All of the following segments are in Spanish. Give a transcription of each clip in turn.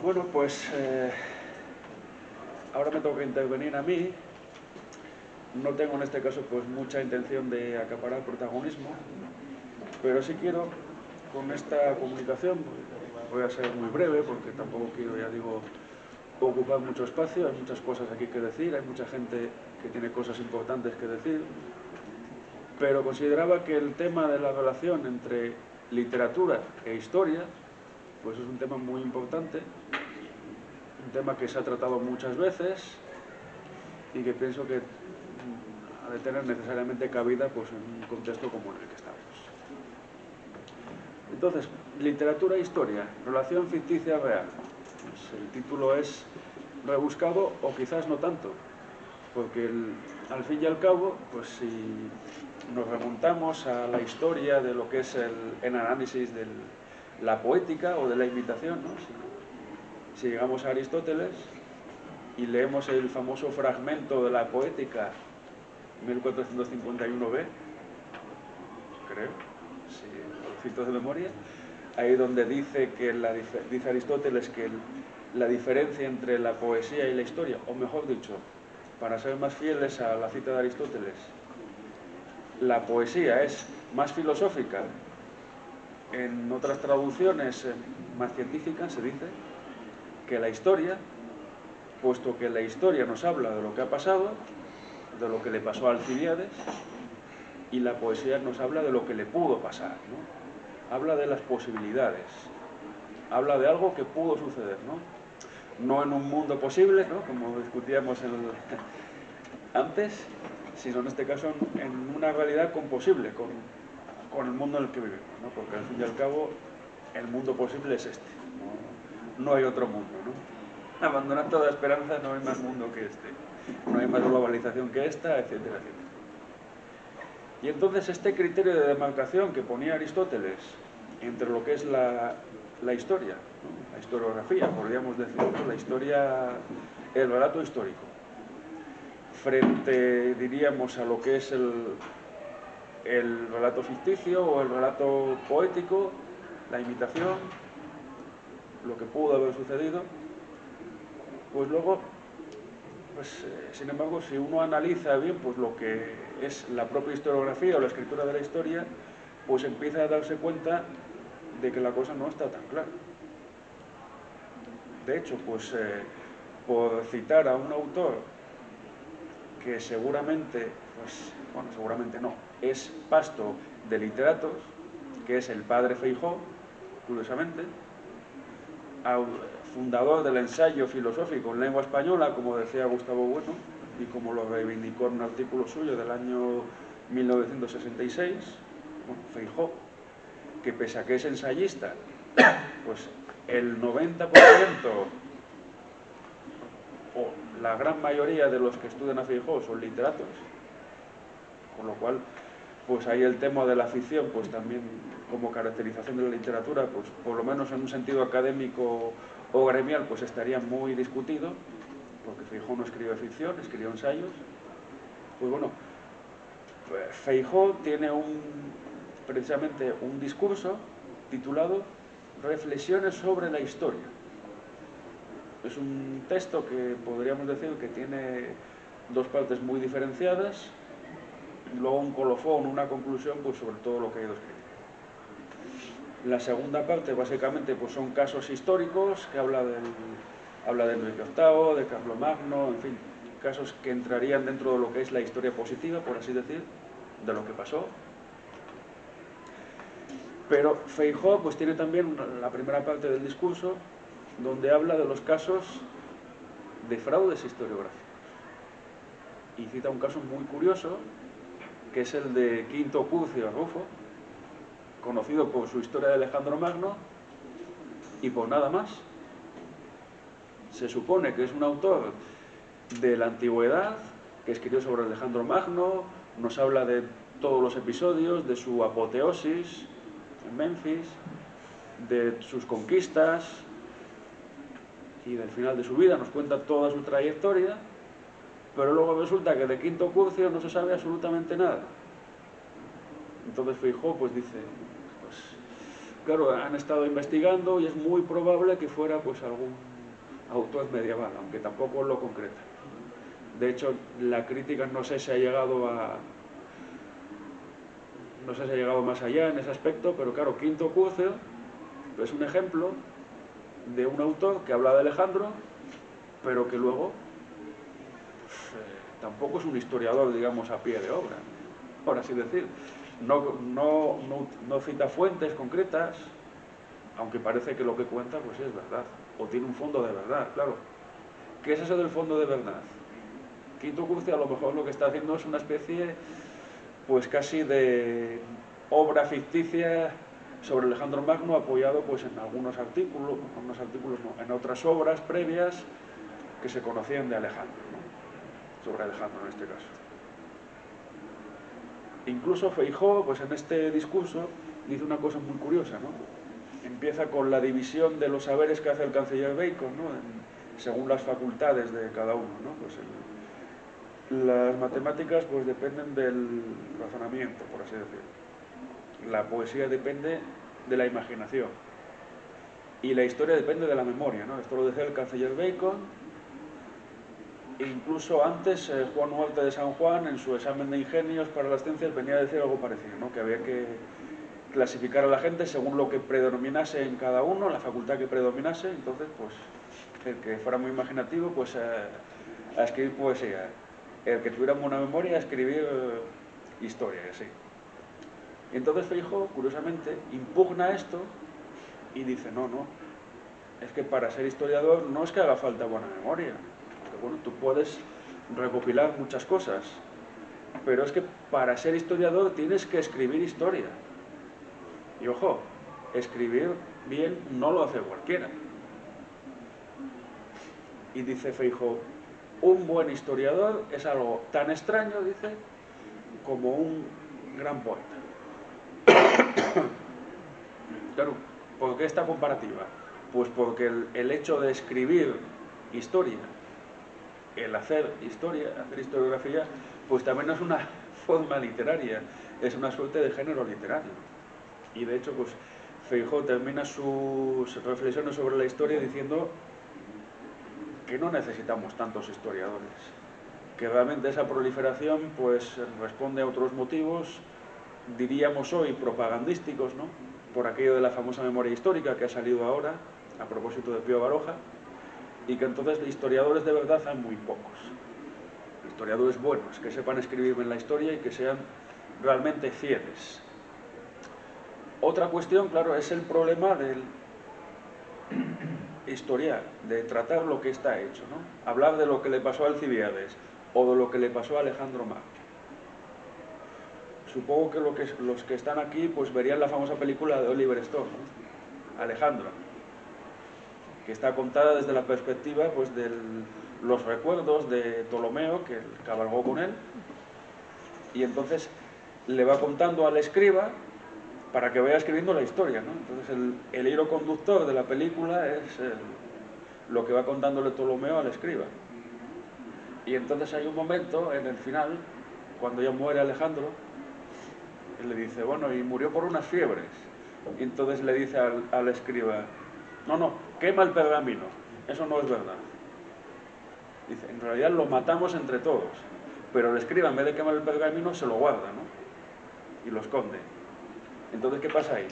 Bueno, pues ahora me toca intervenir a mí. No tengo en este caso pues mucha intención de acaparar protagonismo, pero sí quiero, con esta comunicación, voy a ser muy breve porque tampoco quiero, ya digo, ocupar mucho espacio. Hay muchas cosas aquí que decir, hay mucha gente que tiene cosas importantes que decir, pero consideraba que el tema de la relación entre literatura e historia pues es un tema muy importante, un tema que se ha tratado muchas veces y que pienso que ha de tener necesariamente cabida pues, en un contexto como en el que estamos. Entonces, literatura e historia, relación ficticia-real. Pues el título es rebuscado o quizás no tanto, porque al fin y al cabo, pues si nos remontamos a la historia de lo que es el análisis de la poética o de la imitación, ¿no? Si llegamos a Aristóteles y leemos el famoso fragmento de la poética 1451b, creo, si lo cito de memoria, ahí donde dice que dice Aristóteles que la diferencia entre la poesía y la historia, o mejor dicho, para ser más fieles a la cita de Aristóteles, la poesía es más filosófica. En otras traducciones más científicas se dice que la historia, puesto que la historia nos habla de lo que ha pasado, de lo que le pasó a Alcibíades, y la poesía nos habla de lo que le pudo pasar, ¿no? Habla de las posibilidades, habla de algo que pudo suceder, no en un mundo posible, ¿no? Como discutíamos antes, sino en este caso en una realidad composible con el mundo en el que vivimos, ¿no? Porque al fin y al cabo el mundo posible es este, no hay otro mundo, ¿no? Abandonando toda esperanza, no hay más mundo que este, no hay más globalización que esta, etcétera, etcétera. Y entonces este criterio de demarcación que ponía Aristóteles entre lo que es la historia, ¿no? La historiografía, podríamos decir, la historia, el relato histórico, frente, diríamos, a lo que es el relato ficticio o el relato poético, la imitación, lo que pudo haber sucedido, pues luego, pues, sin embargo, si uno analiza bien pues, lo que es la propia historiografía o la escritura de la historia, pues empieza a darse cuenta de que la cosa no está tan clara. De hecho, pues, por citar a un autor que seguramente, pues, bueno, seguramente no, es pasto de literatos, que es el padre Feijó, curiosamente, fundador del ensayo filosófico en lengua española, como decía Gustavo Bueno, y como lo reivindicó en un artículo suyo del año 1966, bueno, Feijó, que pese a que es ensayista, pues el 90% o la gran mayoría de los que estudian a Feijó son literatos, con lo cual pues ahí el tema de la ficción pues también como caracterización de la literatura pues por lo menos en un sentido académico o gremial pues estaría muy discutido, porque Feijó no escribe ficción, escribió ensayos. Pues bueno, Feijó tiene precisamente un discurso titulado Reflexiones sobre la historia. Es un texto que podríamos decir que tiene dos partes muy diferenciadas, y luego un colofón, una conclusión pues sobre todo lo que ha ido escribiendo. La segunda parte básicamente pues son casos históricos que habla de Enrique VIII, de Carlomagno, en fin, casos que entrarían dentro de lo que es la historia positiva, por así decir, de lo que pasó. Pero Feijó pues tiene también la primera parte del discurso donde habla de los casos de fraudes historiográficos y cita un caso muy curioso que es el de Quinto Curcio Rufo, conocido por su historia de Alejandro Magno y por nada más. Se supone que es un autor de la antigüedad que escribió sobre Alejandro Magno, nos habla de todos los episodios, de su apoteosis en Menfis, de sus conquistas y del final de su vida, nos cuenta toda su trayectoria, pero luego resulta que de Quinto Curcio no se sabe absolutamente nada. Entonces Feijó pues dice, pues claro, han estado investigando y es muy probable que fuera pues algún autor medieval, aunque tampoco lo concreta. De hecho, la crítica no sé si ha llegado más allá en ese aspecto, pero claro, Quinto Curcio es un ejemplo de un autor que habla de Alejandro, pero que luego tampoco es un historiador, digamos, a pie de obra, por así decir. No cita fuentes concretas, aunque parece que lo que cuenta pues es verdad, o tiene un fondo de verdad, claro. ¿Qué es eso del fondo de verdad? Quinto Curcio a lo mejor lo que está haciendo es una especie, pues casi de obra ficticia sobre Alejandro Magno, apoyado pues en algunos artículos no, en otras obras previas que se conocían de Alejandro, ¿no? Sobre Alejandro en este caso. Incluso Feijóo, pues en este discurso, dice una cosa muy curiosa, ¿no? Empieza con la división de los saberes que hace el canciller Bacon, ¿no? Según las facultades de cada uno, ¿no? Pues las matemáticas pues dependen del razonamiento, por así decirlo. La poesía depende de la imaginación. Y la historia depende de la memoria, ¿no? Esto lo decía el canciller Bacon. E incluso antes, Juan Huerta de San Juan, en su examen de ingenios para las ciencias, venía a decir algo parecido, ¿no? Que había que clasificar a la gente según lo que predominase en cada uno, la facultad que predominase. Entonces, pues, el que fuera muy imaginativo, pues a escribir poesía. El que tuviera buena memoria, a escribir historia, y así. Y entonces Feijóo, curiosamente, impugna esto y dice, no, es que para ser historiador no es que haga falta buena memoria. Porque, bueno, tú puedes recopilar muchas cosas, pero es que para ser historiador tienes que escribir historia. Y ojo, escribir bien no lo hace cualquiera. Y dice Feijóo, un buen historiador es algo tan extraño, dice, como un gran poeta. Claro, ¿por qué esta comparativa? Pues porque el hecho de escribir historia, el hacer historia, hacer historiografía, pues también es una forma literaria, es una suerte de género literario. Y de hecho, pues Feijóo termina sus reflexiones sobre la historia diciendo que no necesitamos tantos historiadores, que realmente esa proliferación pues responde a otros motivos, diríamos hoy propagandísticos, ¿no? Por aquello de la famosa memoria histórica que ha salido ahora, a propósito de Pío Baroja, y que entonces historiadores de verdad hay muy pocos. Historiadores buenos, que sepan escribir en la historia y que sean realmente fieles. Otra cuestión, claro, es el problema del historiar, de tratar lo que está hecho, ¿no? Hablar de lo que le pasó a Alcibiades o de lo que le pasó a Alejandro Magno. Supongo que los que están aquí pues verían la famosa película de Oliver Stone, ¿no? Alejandro, que está contada desde la perspectiva pues de los recuerdos de Ptolomeo, que cabalgó con él, y entonces le va contando al escriba para que vaya escribiendo la historia, ¿no? Entonces el hilo conductor de la película es lo que va contándole Ptolomeo al escriba. Y entonces hay un momento en el final, cuando ya muere Alejandro, él le dice, bueno, y murió por unas fiebres. Y entonces le dice al escriba, no, quema el pergamino, eso no es verdad. Dice, en realidad lo matamos entre todos, pero el escriba en vez de quemar el pergamino se lo guarda, ¿no? Y lo esconde. Entonces, ¿qué pasa ahí?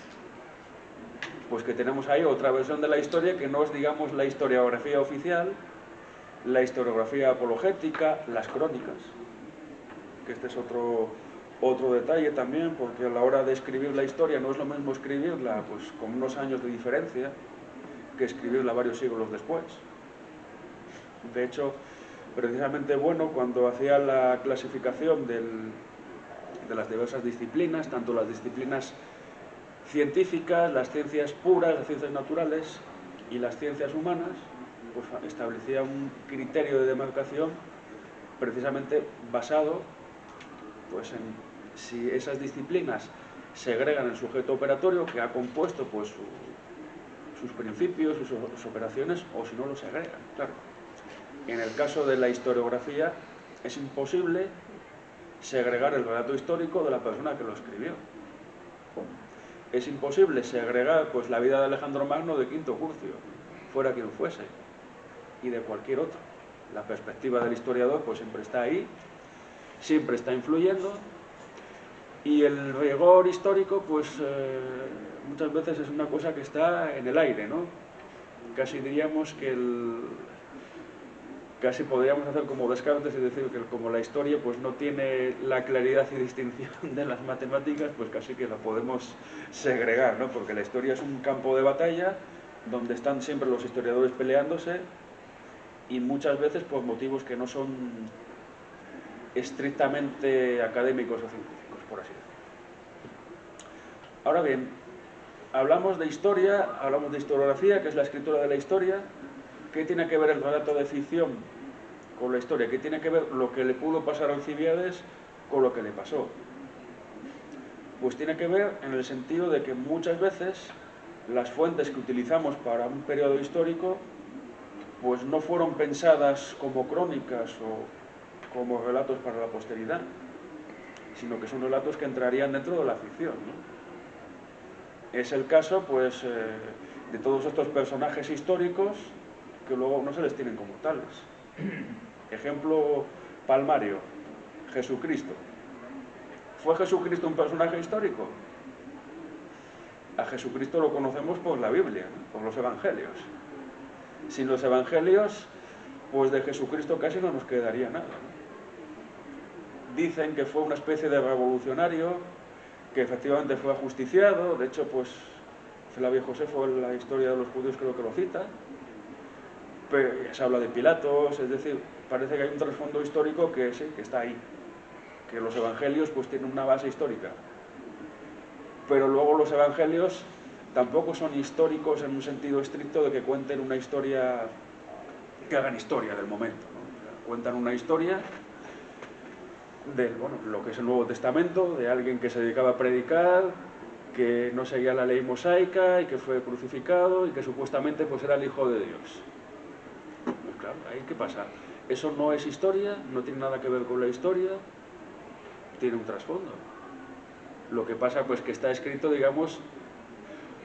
Pues que tenemos ahí otra versión de la historia que no es, digamos, la historiografía oficial, la historiografía apologética, las crónicas, que este es otro detalle también, porque a la hora de escribir la historia no es lo mismo escribirla pues con unos años de diferencia que escribirla varios siglos después. De hecho, precisamente bueno, cuando hacía la clasificación de las diversas disciplinas, tanto las disciplinas científicas, las ciencias puras, las ciencias naturales y las ciencias humanas, pues establecía un criterio de demarcación precisamente basado pues en si esas disciplinas segregan el sujeto operatorio que ha compuesto pues sus principios, sus operaciones, o si no lo segregan, claro. En el caso de la historiografía es imposible segregar el relato histórico de la persona que lo escribió. es imposible segregar pues la vida de Alejandro Magno de Quinto Curcio, fuera quien fuese, y de cualquier otro. La perspectiva del historiador pues siempre está ahí, siempre está influyendo, y el rigor histórico pues muchas veces es una cosa que está en el aire, ¿no? Casi diríamos que casi podríamos hacer como Descartes y decir que como la historia pues no tiene la claridad y distinción de las matemáticas, pues casi que la podemos segregar, ¿no? Porque la historia es un campo de batalla donde están siempre los historiadores peleándose, y muchas veces por motivos que no son estrictamente académicos o científicos, por así decirlo. Ahora bien, hablamos de historia, hablamos de historiografía, que es la escritura de la historia. ¿Qué tiene que ver el relato de ficción con la historia? ¿Qué tiene que ver lo que le pudo pasar a Alcibíades con lo que le pasó? Pues tiene que ver en el sentido de que muchas veces las fuentes que utilizamos para un periodo histórico pues no fueron pensadas como crónicas o como relatos para la posteridad, sino que son relatos que entrarían dentro de la ficción, ¿no? Es el caso pues de todos estos personajes históricos que luego no se les tienen como tales. Ejemplo palmario, Jesucristo. ¿Fue Jesucristo un personaje histórico? A Jesucristo lo conocemos por la Biblia, ¿no? Por los evangelios. Sin los evangelios, pues de Jesucristo casi no nos quedaría nada, ¿no? Dicen que fue una especie de revolucionario, que efectivamente fue ajusticiado. De hecho, pues Flavio Josefo en la historia de los judíos creo que lo cita. Pero se habla de Pilatos, es decir, parece que hay un trasfondo histórico que sí, que está ahí, que los evangelios pues tienen una base histórica, pero luego los evangelios tampoco son históricos en un sentido estricto de que cuenten una historia, que hagan historia del momento, ¿no? Cuentan una historia de lo que es el Nuevo Testamento, de alguien que se dedicaba a predicar, que no seguía la ley mosaica y que fue crucificado y que supuestamente pues era el Hijo de Dios. Claro, ahí ¿qué pasa? Eso no es historia, no tiene nada que ver con la historia, tiene un trasfondo. Lo que pasa pues que está escrito, digamos,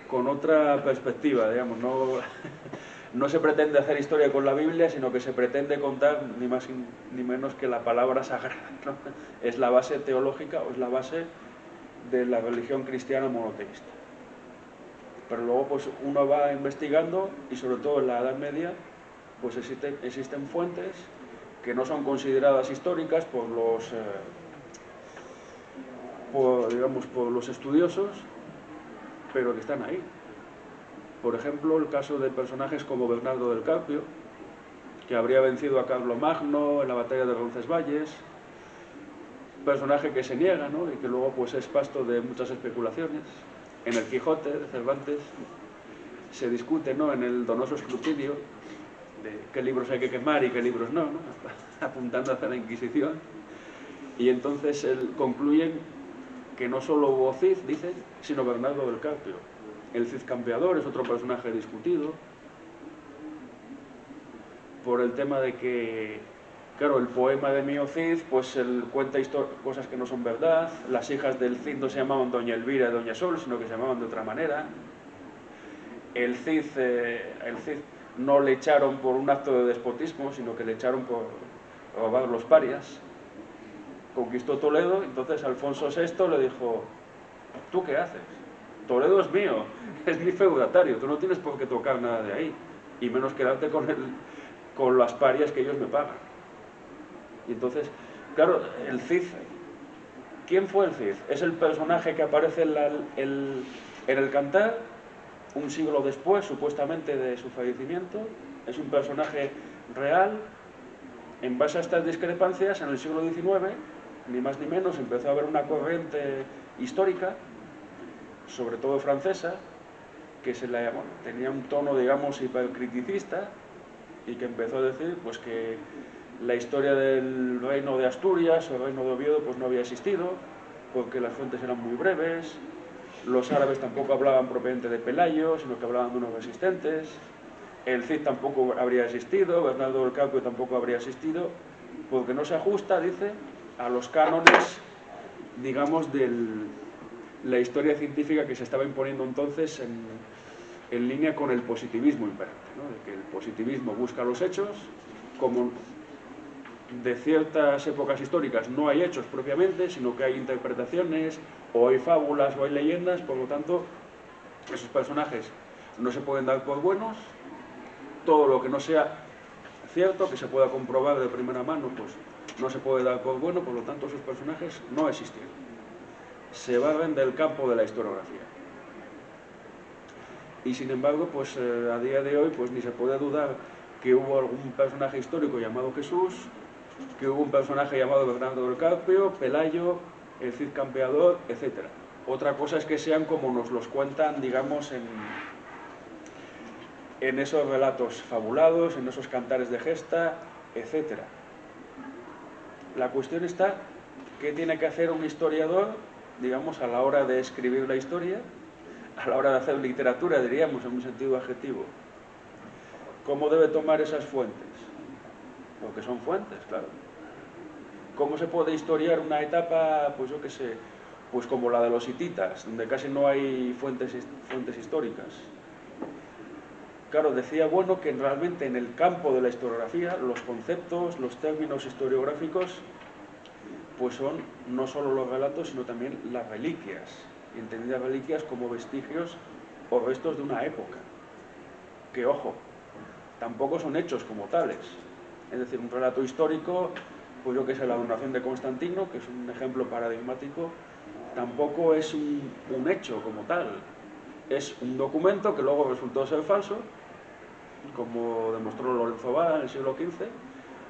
con otra perspectiva, digamos, no se pretende hacer historia con la Biblia, sino que se pretende contar ni más ni menos que la palabra sagrada, ¿no? Es la base teológica o es la base de la religión cristiana monoteísta. Pero luego pues uno va investigando, y sobre todo en la Edad Media pues existen fuentes que no son consideradas históricas por los estudiosos, pero que están ahí. Por ejemplo, el caso de personajes como Bernardo del Carpio, que habría vencido a Carlomagno en la batalla de Roncesvalles, personaje que se niega, ¿no? Y que luego pues es pasto de muchas especulaciones. En el Quijote de Cervantes se discute, ¿no?, en el donoso escrutinio de qué libros hay que quemar y qué libros no, ¿no? Apuntando hacia la Inquisición. Y entonces concluyen que no solo hubo Cid, dicen, sino Bernardo del Carpio. El Cid campeador es otro personaje discutido por el tema de que, claro, el poema de Mío Cid, pues él cuenta cosas que no son verdad. Las hijas del Cid no se llamaban Doña Elvira y Doña Sol, sino que se llamaban de otra manera. El Cid no le echaron por un acto de despotismo, sino que le echaron por robar los parias. Conquistó Toledo, entonces Alfonso VI le dijo: ¿tú qué haces? Toledo es mío, es mi feudatario, tú no tienes por qué tocar nada de ahí, y menos quedarte con las parias que ellos me pagan. Y entonces, claro, el Cid, ¿quién fue el Cid? Es el personaje que aparece en el Cantar, un siglo después, supuestamente, de su fallecimiento. Es un personaje real. En base a estas discrepancias, en el siglo XIX, ni más ni menos, empezó a haber una corriente histórica, sobre todo francesa, que tenía un tono, digamos, hipercriticista, y que empezó a decir pues que la historia del reino de Asturias o el reino de Oviedo pues no había existido, porque las fuentes eran muy breves. Los árabes tampoco hablaban propiamente de Pelayo, sino que hablaban de unos resistentes. El Cid tampoco habría existido, Bernardo del Carpio tampoco habría existido, porque no se ajusta, dice, a los cánones, digamos, la historia científica que se estaba imponiendo entonces en línea con el positivismo imperante, ¿no? De que el positivismo busca los hechos, como de ciertas épocas históricas no hay hechos propiamente, sino que hay interpretaciones, o hay fábulas, o hay leyendas, por lo tanto, esos personajes no se pueden dar por buenos, todo lo que no sea cierto, que se pueda comprobar de primera mano, pues no se puede dar por bueno, por lo tanto esos personajes no existieron. Se barren del campo de la historiografía. Y sin embargo, pues a día de hoy, pues ni se puede dudar que hubo algún personaje histórico llamado Jesús, que hubo un personaje llamado Bernardo del Carpio, Pelayo, el Cid Campeador, etc. Otra cosa es que sean como nos los cuentan, digamos, en esos relatos fabulados, en esos cantares de gesta, etc. La cuestión está, ¿qué tiene que hacer un historiador, digamos, a la hora de escribir la historia, a la hora de hacer literatura, diríamos, en un sentido adjetivo? ¿Cómo debe tomar esas fuentes? Porque son fuentes, claro. ¿Cómo se puede historiar una etapa, pues yo qué sé, pues como la de los hititas, donde casi no hay fuentes históricas? Claro, decía Bueno que realmente en el campo de la historiografía los conceptos, los términos historiográficos, pues son no solo los relatos, sino también las reliquias, y entendidas reliquias como vestigios o restos de una época, que ojo, tampoco son hechos como tales. Es decir, un relato histórico, pues yo que sé, la donación de Constantino, que es un ejemplo paradigmático, tampoco es un hecho como tal. Es un documento que luego resultó ser falso, como demostró Lorenzo Vara en el siglo XV,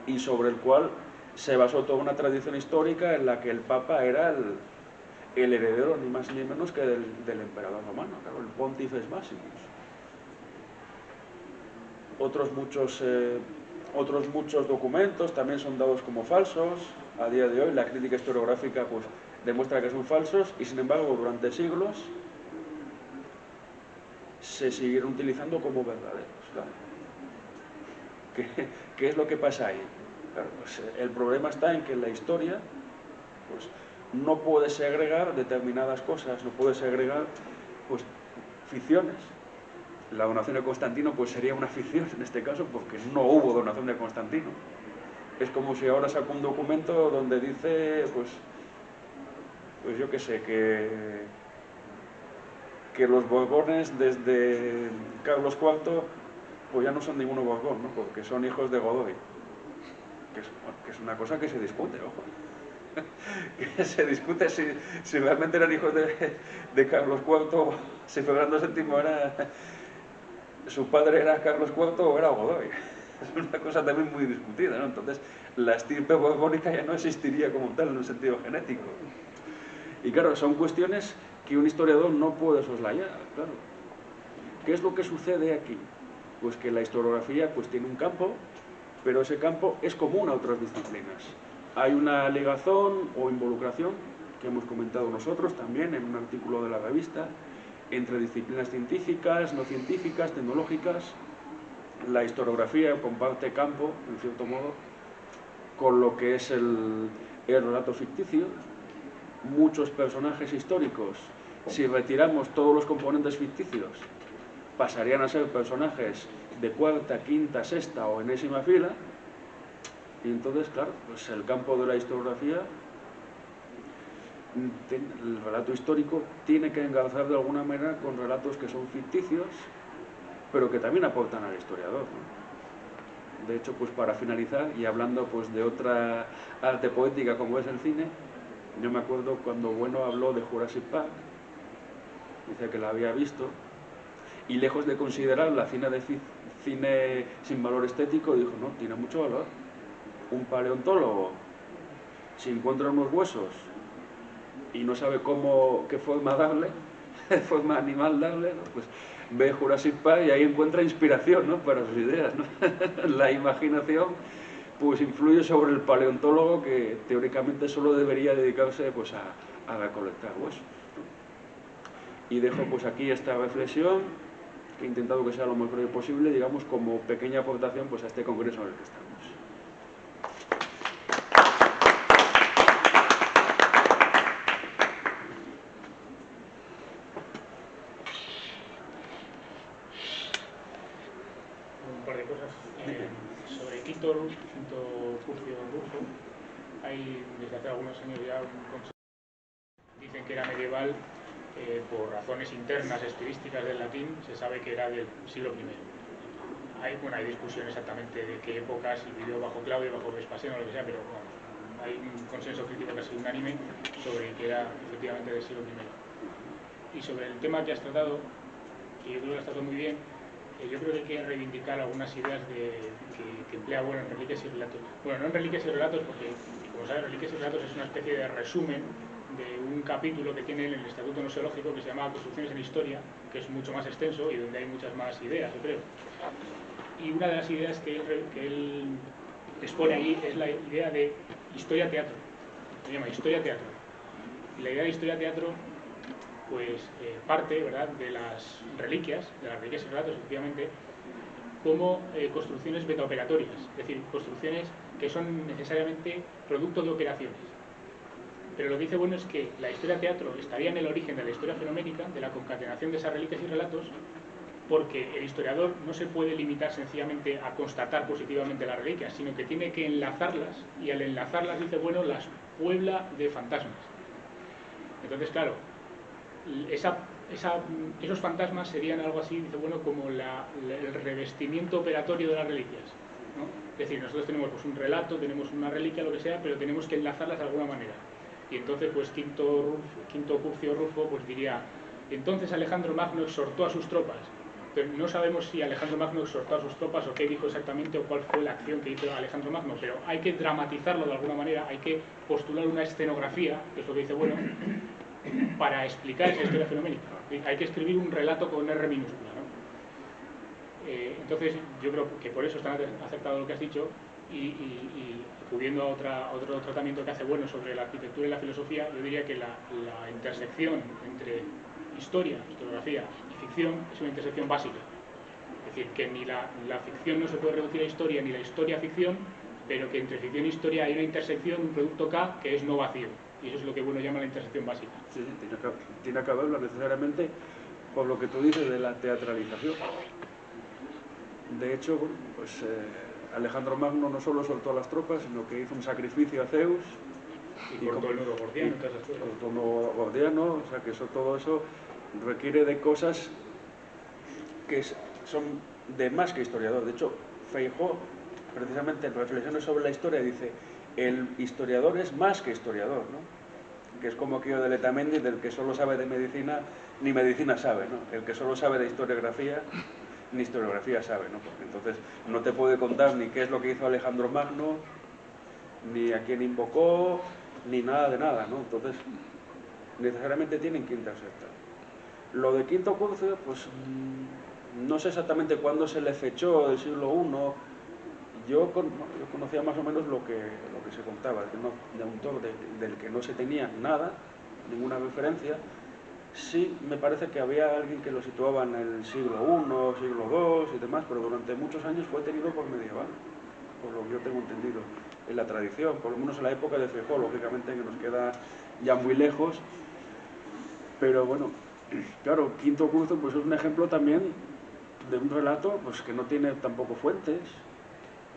y sobre el cual se basó toda una tradición histórica en la que el Papa era el heredero ni más ni menos que del emperador romano, claro, el Pontifex Maximus. Otros muchos documentos también son dados como falsos. A día de hoy la crítica historiográfica pues demuestra que son falsos y sin embargo durante siglos se siguieron utilizando como verdaderos. Claro. ¿Qué es lo que pasa ahí? Claro, pues, el problema está en que la historia pues, no puede segregar determinadas cosas, no puede segregar pues, ficciones. La donación de Constantino pues sería una ficción en este caso porque no hubo donación de Constantino. Es como si ahora saco un documento donde dice pues yo qué sé, que los Borbones desde Carlos IV pues ya no son ninguno Borbón, ¿no? Porque son hijos de Godoy, que es una cosa que se discute, ojo. Que se discute si realmente eran hijos de Carlos IV, si Fernando VII era... su padre era Carlos IV o era Godoy. Es una cosa también muy discutida, ¿no? Entonces, la estirpe borbónica ya no existiría como tal en un sentido genético. Y claro, son cuestiones que un historiador no puede soslayar, claro. ¿Qué es lo que sucede aquí? Pues que la historiografía pues, tiene un campo, pero ese campo es común a otras disciplinas. Hay una ligazón o involucración, que hemos comentado nosotros también en un artículo de la revista, entre disciplinas científicas, no científicas, tecnológicas. La historiografía comparte campo, en cierto modo, con lo que es el relato ficticio. Muchos personajes históricos, si retiramos todos los componentes ficticios, pasarían a ser personajes de cuarta, quinta, sexta o enésima fila. Y entonces, claro, pues el campo de la historiografía, el relato histórico, tiene que engarzar de alguna manera con relatos que son ficticios, pero que también aportan al historiador, ¿no? De hecho, pues para finalizar, y hablando pues de otra arte poética como es el cine, yo me acuerdo cuando Bueno habló de Jurassic Park, dice que la había visto, y lejos de considerarla cine sin valor estético, dijo, no, tiene mucho valor. Un paleontólogo, si encuentra unos huesos y no sabe qué forma darle, qué forma animal darle, ¿no? Pues ve Jurassic Park y ahí encuentra inspiración, ¿no? Para sus ideas, ¿no? La imaginación pues influye sobre el paleontólogo que teóricamente solo debería dedicarse pues a recolectar huesos, ¿no? Y dejo pues aquí esta reflexión que he intentado que sea lo más breve posible, digamos como pequeña aportación pues a este congreso en el que estamos. cosas. Sobre Quinto Curcio Rufo, hay desde hace algunos años ya un consenso. Dicen que era medieval por razones internas estilísticas del latín, se sabe que era del siglo I. Hay discusión exactamente de qué época, si vivió bajo Claudio, bajo Vespasiano o lo que sea, pero vamos, hay un consenso crítico casi unánime sobre que era efectivamente del siglo I. Y sobre el tema que has tratado, que yo creo que lo has tratado muy bien, yo creo que hay que reivindicar algunas ideas que emplea en Reliquias y Relatos. Bueno, no en Reliquias y Relatos, porque, como sabes, Reliquias y Relatos es una especie de resumen de un capítulo que tiene en el Estatuto Gnoseológico que se llama Construcciones en Historia, que es mucho más extenso y donde hay muchas más ideas, yo creo. Y una de las ideas que él expone allí es la idea de historia-teatro. Se llama historia-teatro. Y la idea de historia-teatro pues parte, ¿verdad?, de las reliquias y relatos, efectivamente, como construcciones metaoperatorias, es decir, construcciones que son necesariamente producto de operaciones. Pero lo que dice bueno es que la historia-teatro estaría en el origen de la historia fenoménica, de la concatenación de esas reliquias y relatos, porque el historiador no se puede limitar sencillamente a constatar positivamente las reliquias, sino que tiene que enlazarlas, y al enlazarlas, dice bueno, las puebla de fantasmas. Entonces, claro, esos fantasmas serían algo así, dice bueno, como el revestimiento operatorio de las reliquias, ¿no? Es decir, nosotros tenemos pues un relato, tenemos una reliquia, lo que sea, pero tenemos que enlazarlas de alguna manera. Y entonces, pues Quinto Curcio Rufo pues diría, entonces Alejandro Magno exhortó a sus tropas, pero no sabemos si Alejandro Magno exhortó a sus tropas o qué dijo exactamente o cuál fue la acción que hizo Alejandro Magno, pero hay que dramatizarlo de alguna manera, hay que postular una escenografía, que es lo que dice bueno, para explicar esa historia fenoménica. Hay que escribir un relato con R minúscula, ¿no? Entonces, yo creo que por eso está acertado lo que has dicho, y acudiendo a otro tratamiento que hace bueno sobre la arquitectura y la filosofía, yo diría que la intersección entre historia, historiografía y ficción es una intersección básica. Es decir, que ni la ficción no se puede reducir a historia, ni la historia a ficción, pero que entre ficción e historia hay una intersección, un producto K, que es no vacío. Y eso es lo que uno llama la intersección básica. Sí, tiene que haberlo necesariamente por lo que tú dices de la teatralización. De hecho, pues Alejandro Magno no solo soltó a las tropas, sino que hizo un sacrificio a Zeus. Y cortó el nudo gordiano, todas esas cosas. Cortó el nudo gordiano, o sea que todo eso requiere de cosas que son de más que historiador. De hecho, Feijóo, precisamente en Reflexiones sobre la historia, dice, el historiador es más que historiador, ¿no? Que es como aquello de Letamendi, del que solo sabe de medicina, ni medicina sabe, ¿no? El que solo sabe de historiografía, ni historiografía sabe, ¿no? Porque entonces no te puede contar ni qué es lo que hizo Alejandro Magno, ni a quién invocó, ni nada de nada, ¿no? Entonces, necesariamente tienen que intersectar. Lo de Quinto Curcio, pues no sé exactamente cuándo se le fechó, del siglo I. Yo conocía más o menos lo que se contaba, de un autor del que no se tenía nada, ninguna referencia. Sí, me parece que había alguien que lo situaba en el siglo I, siglo II y demás, pero durante muchos años fue tenido por medieval, por lo que yo tengo entendido en la tradición, por lo menos en la época de Feijóo, lógicamente que nos queda ya muy lejos, pero bueno, claro, Quinto Curcio pues es un ejemplo también de un relato pues que no tiene tampoco fuentes.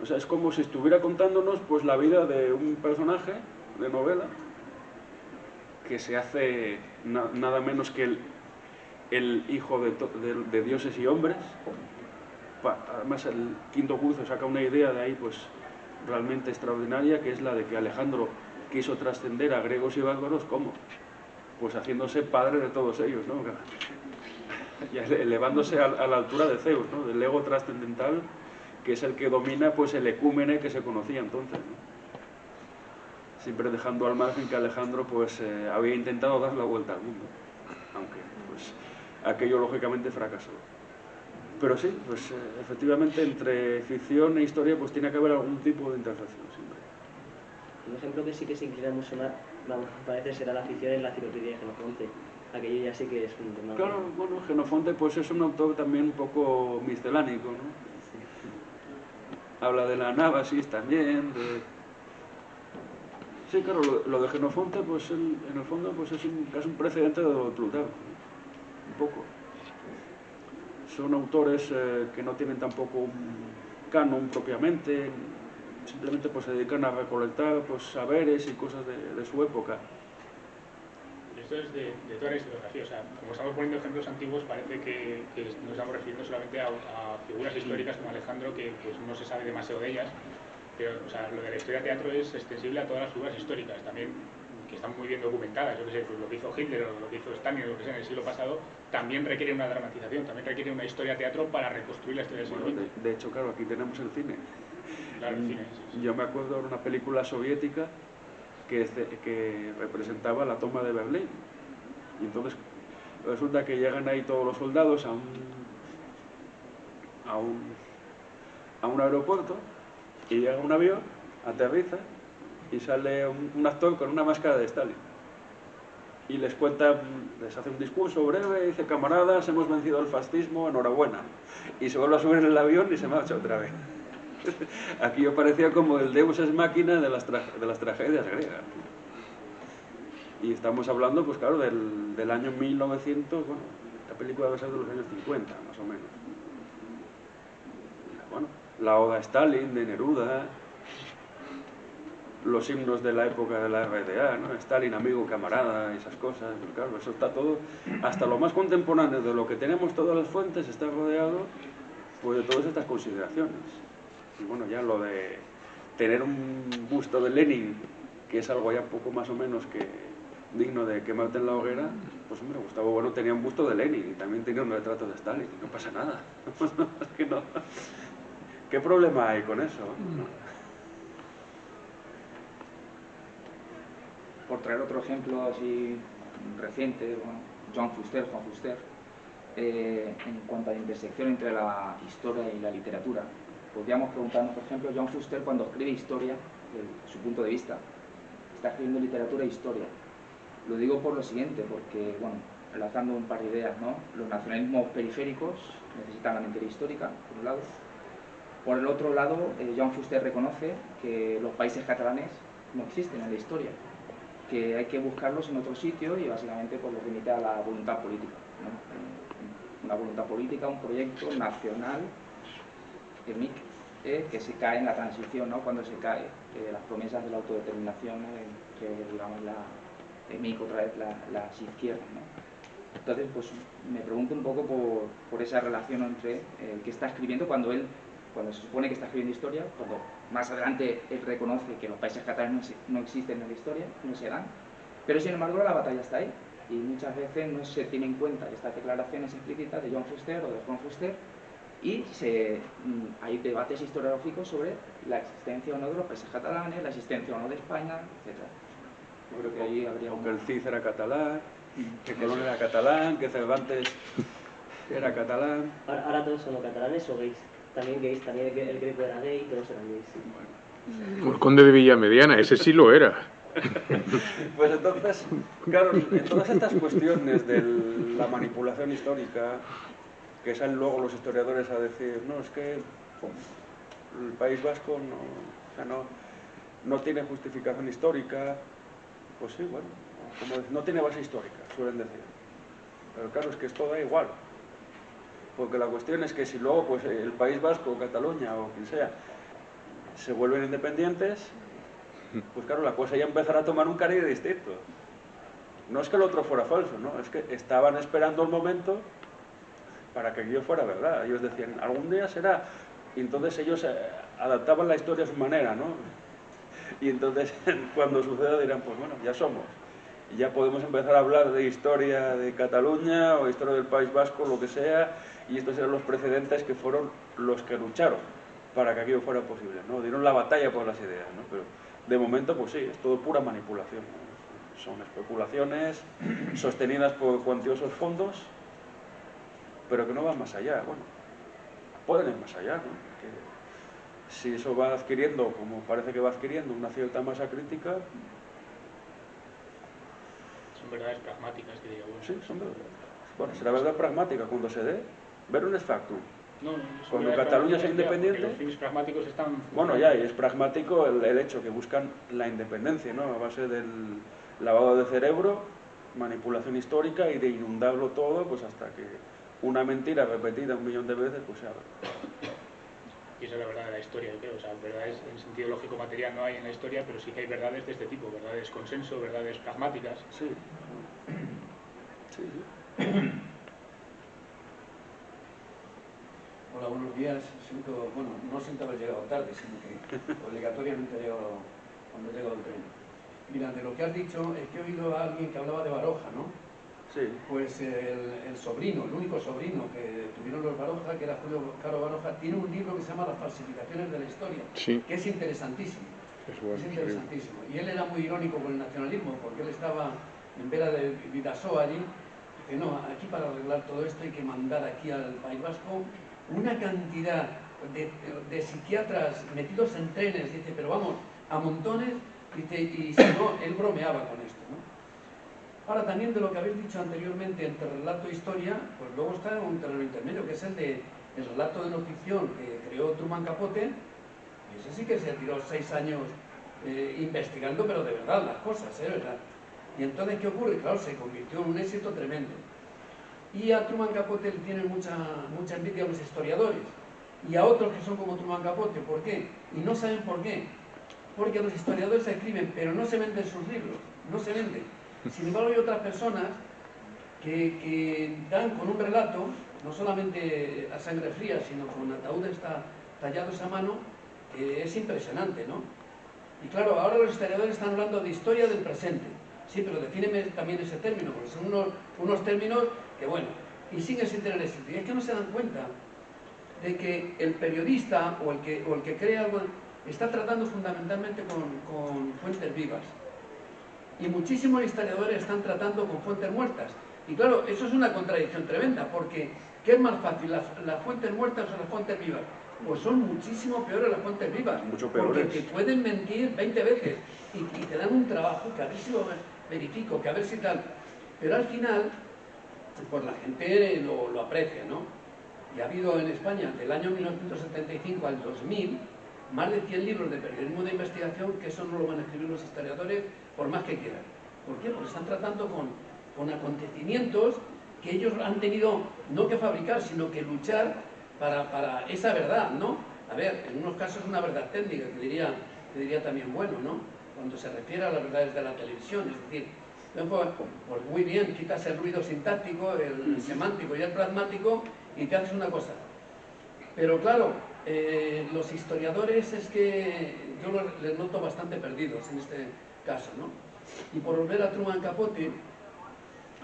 O sea, es como si estuviera contándonos pues la vida de un personaje de novela que se hace nada menos que el hijo de dioses y hombres. Además, el Quinto Curcio saca una idea de ahí pues realmente extraordinaria, que es la de que Alejandro quiso trascender a griegos y bárbaros. ¿Cómo? Pues haciéndose padre de todos ellos, ¿no? Y elevándose a la altura de Zeus, ¿no? Del ego trascendental, que es el que domina pues el ecúmene que se conocía entonces, ¿no? Siempre dejando al margen que Alejandro pues había intentado dar la vuelta al mundo, aunque pues aquello lógicamente fracasó. Pero sí, pues efectivamente entre ficción e historia pues tiene que haber algún tipo de intersección siempre. Un ejemplo que sí que se inclina mucho más, parece ser a la ficción, es la enciclopedia de Jenofonte. Aquello ya sí que es un tema. Claro, bueno, Jenofonte pues es un autor también un poco miscelánico, ¿no? Sí. Habla de la Anábasis también, Sí, claro, lo de Jenofonte pues en el fondo pues es casi un precedente de lo de Plutarco, ¿no? Un poco. Son autores que no tienen tampoco canon propiamente, simplemente pues se dedican a recolectar pues saberes y cosas de su época. Esto es de toda la historiografía, o sea, como estamos poniendo ejemplos antiguos, parece que nos estamos refiriendo solamente a figuras históricas como Alejandro, que pues no se sabe demasiado de ellas, pero o sea, lo de la historia teatro es extensible a todas las figuras históricas, también que están muy bien documentadas. Yo que sé, pues lo que hizo Hitler o lo que hizo Stalin o lo que sea en el siglo pasado, también requiere una dramatización, también requiere una historia teatro para reconstruir la historia del siglo XX. De hecho, claro, aquí tenemos el cine. Claro, el cine, sí. Yo me acuerdo de una película soviética que representaba la toma de Berlín. Y entonces resulta que llegan ahí todos los soldados a un aeropuerto y llega un avión, aterriza y sale un actor con una máscara de Stalin. Y les cuenta, les hace un discurso breve y dice: camaradas, hemos vencido el fascismo, enhorabuena. Y se vuelve a subir en el avión y se marcha otra vez. Aquí yo parecía como el Deus ex machina de las tragedias griegas. Y estamos hablando, pues claro, del año 1900, bueno, la película debe ser de los años 50, más o menos. Bueno, la Oda a Stalin, de Neruda, los himnos de la época de la RDA, ¿no? Stalin, amigo, camarada, esas cosas, pues claro, eso está todo, hasta lo más contemporáneo de lo que tenemos todas las fuentes, está rodeado pues de todas estas consideraciones. Y bueno, ya lo de tener un busto de Lenin, que es algo ya poco más o menos que digno de quemarte en la hoguera, pues hombre, Gustavo Bueno tenía un busto de Lenin y también tenía un retrato de Stalin, y no pasa nada. Es que no. ¿Qué problema hay con eso? Por traer otro ejemplo así reciente, bueno, Juan Fuster, en cuanto a la intersección entre la historia y la literatura, podríamos preguntarnos, por ejemplo, John Fuster, cuando escribe historia, desde su punto de vista, está escribiendo literatura e historia. Lo digo por lo siguiente, porque, bueno, enlazando un par de ideas, ¿no? Los nacionalismos periféricos necesitan la memoria histórica, por un lado. Por el otro lado, John Fuster reconoce que los países catalanes no existen en la historia, que hay que buscarlos en otro sitio y básicamente pues, los remite a la voluntad política, ¿no? Una voluntad política, un proyecto nacional, EMIC, que se cae en la transición, ¿no? Cuando se cae las promesas de la autodeterminación, que digamos la EMIC, otra vez las izquierdas, ¿no? Entonces, pues me pregunto un poco por esa relación entre que está escribiendo cuando se supone que está escribiendo historia, cuando más adelante él reconoce que los países catalanes no existen en la historia, no se dan, pero sin embargo la batalla está ahí y muchas veces no se tiene en cuenta estas declaraciones explícitas de John Fuster o de Juan Fuster y hay debates historiográficos sobre la existencia o no de los países catalanes, la existencia o no de España, etc. Yo creo que ahí habría que el Cid era catalán, que Colón era catalán, que Cervantes era catalán. Ahora todos somos catalanes o gays. También gays, también el Greco era gay, todos eran gays. Bueno. El conde de Villamediana, ese sí lo era. Pues entonces, claro, en todas estas cuestiones de la manipulación histórica, que salen luego los historiadores a decir, no, es que el País Vasco no tiene justificación histórica, pues sí, bueno, como no tiene base histórica, suelen decir. Pero claro, es que esto da igual. Porque la cuestión es que si luego pues, el País Vasco o Cataluña o quien sea se vuelven independientes, pues claro, la cosa ya empezará a tomar un cariz distinto. No es que el otro fuera falso, ¿no? Es que estaban esperando el momento para que aquello fuera verdad. Ellos decían, algún día será. Y entonces ellos adaptaban la historia a su manera, ¿no? Y entonces cuando suceda dirán, pues bueno, ya somos. Y ya podemos empezar a hablar de historia de Cataluña o historia del País Vasco, lo que sea, y estos eran los precedentes que fueron los que lucharon para que aquello fuera posible, ¿no? Dieron la batalla por las ideas, ¿no? Pero de momento, pues sí, es todo pura manipulación, ¿no? Son especulaciones sostenidas por cuantiosos fondos, pero que no van más allá. Bueno, pueden ir más allá, ¿no? Que si eso va adquiriendo, como parece que va adquiriendo, una cierta masa crítica. Son verdades pragmáticas, que digo. Sí, son verdades. Bueno, será verdad pragmática cuando se dé. Ver un factum. No, cuando Cataluña sea independiente. Los fines pragmáticos están. Bueno, ya, y es pragmático el hecho que buscan la independencia, ¿no? A base del lavado de cerebro, manipulación histórica y de inundarlo todo, pues hasta que una mentira repetida 1 millón de veces, pues se abre. y esa es la verdad de la historia, yo creo. O sea, verdades en sentido lógico material no hay en la historia, pero sí que hay verdades de este tipo, verdades consenso, verdades pragmáticas. Sí. Sí, sí. Hola, buenos días. No siento haber llegado tarde, sino que obligatoriamente he llegado cuando he llegado al tren. Mira, de lo que has dicho, es que he oído a alguien que hablaba de Baroja, ¿no? Sí. Pues el sobrino, el único sobrino que tuvieron los Baroja, que era Julio Caro Baroja, tiene un libro que se llama Las falsificaciones de la historia, Sí. que es interesantísimo. Es bueno, Es interesantísimo. Y él era muy irónico con el nacionalismo, porque él estaba en Vera de Vidasoa allí, que no, aquí para arreglar todo esto hay que mandar aquí al País Vasco una cantidad de psiquiatras metidos en trenes, dice, pero vamos, a montones, dice, y si no, él bromeaba con esto, ¿no? Ahora, también de lo que habéis dicho anteriormente entre relato e historia, pues luego está un terreno intermedio, que es el relato de no ficción que creó Truman Capote, y ese sí que se tiró 6 años investigando, pero de verdad, las cosas, ¿verdad? Y entonces, ¿qué ocurre? Claro, se convirtió en un éxito tremendo. Y a Truman Capote le tienen mucha envidia a los historiadores, y a otros que son como Truman Capote. ¿Por qué? Y no saben por qué. Porque los historiadores escriben, pero no se venden sus libros, no se venden. Sin embargo, hay otras personas que dan con un relato, no solamente a sangre fría, sino con ataúdes tallados a mano, que es impresionante, ¿no? Y claro, ahora los historiadores están hablando de historia del presente. Sí, pero defíneme también ese término, porque son unos términos que, bueno, y siguen sin tener éxito. Y es que no se dan cuenta de que el periodista o el que cree algo está tratando fundamentalmente con fuentes vivas. Y muchísimos historiadores están tratando con fuentes muertas. Y claro, eso es una contradicción tremenda, porque ¿qué es más fácil, las fuentes muertas o las fuentes vivas? Pues son muchísimo peores las fuentes vivas. Mucho peores. Porque te pueden mentir 20 veces y te dan un trabajo que a ver si lo verifico, que a ver si tal. Pero al final, pues la gente lo aprecia, ¿no? Y ha habido en España, del año 1975 al 2000, más de 100 libros de periodismo de investigación, que eso no lo van a escribir los historiadores por más que quieran. ¿Por qué? Porque están tratando con acontecimientos que ellos han tenido no que fabricar, sino que luchar para esa verdad, ¿no? A ver, en unos casos una verdad técnica, que diría también bueno, ¿no? Cuando se refiere a las verdades de la televisión, es decir, pues muy bien, quitas el ruido sintáctico, el semántico y el pragmático y te haces una cosa. Pero claro, los historiadores es que yo les noto bastante perdidos en este caso, ¿no? Y por volver a Truman Capote,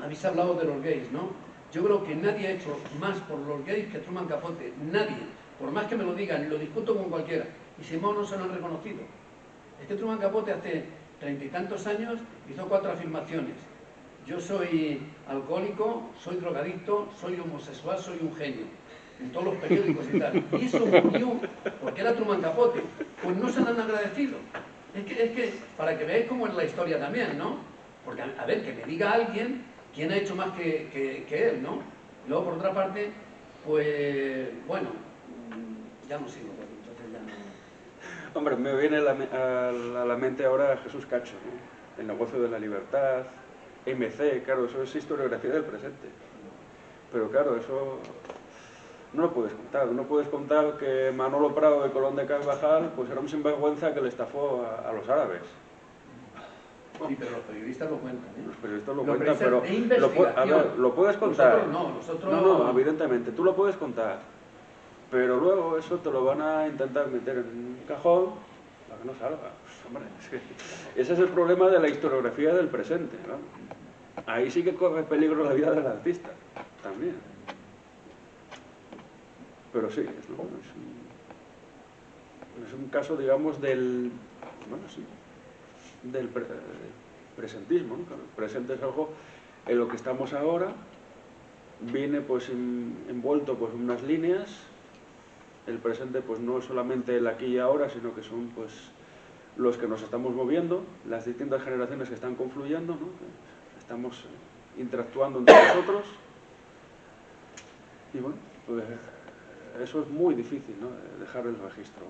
habéis hablado de los gays, ¿no? Yo creo que nadie ha hecho más por los gays que Truman Capote, nadie. Por más que me lo digan, lo discuto con cualquiera. Y si no se lo han reconocido. Es que Truman Capote hace 30 y tantos años hizo 4 afirmaciones. Yo soy alcohólico, soy drogadicto, soy homosexual, soy un genio. En todos los periódicos y tal. Y eso murió porque era Truman Capote. Pues no se lo han agradecido. Es que para que veáis cómo es la historia también, ¿no? Porque, a ver, que me diga alguien quién ha hecho más que él, ¿no? Luego, por otra parte, pues, bueno, ya no sigo, entonces ya no... Hombre, me viene a la mente ahora Jesús Cacho, ¿no? El negocio de la libertad, MC, claro, eso es historiografía del presente. Pero claro, eso no lo puedes contar. No puedes contar que Manolo Prado de Colón de Carvajal pues era un sinvergüenza que le estafó a los árabes. Sí, pero los periodistas lo cuentan, ¿eh? Los periodistas lo cuentan, pero a ver, lo puedes contar. Nosotros No, evidentemente, tú lo puedes contar. Pero luego eso te lo van a intentar meter en un cajón para que no salga. Pues, hombre, es que ese es el problema de la historiografía del presente, ¿no? Ahí sí que corre peligro la vida del artista, también. Pero sí, es un caso, digamos, del presentismo, ¿no? Claro, el presente es algo en lo que estamos ahora, viene pues envuelto pues en unas líneas. El presente pues no es solamente el aquí y ahora, sino que son pues los que nos estamos moviendo, las distintas generaciones que están confluyendo, ¿no? Estamos interactuando entre nosotros. Y bueno, pues eso es muy difícil, ¿no? Dejar el registro.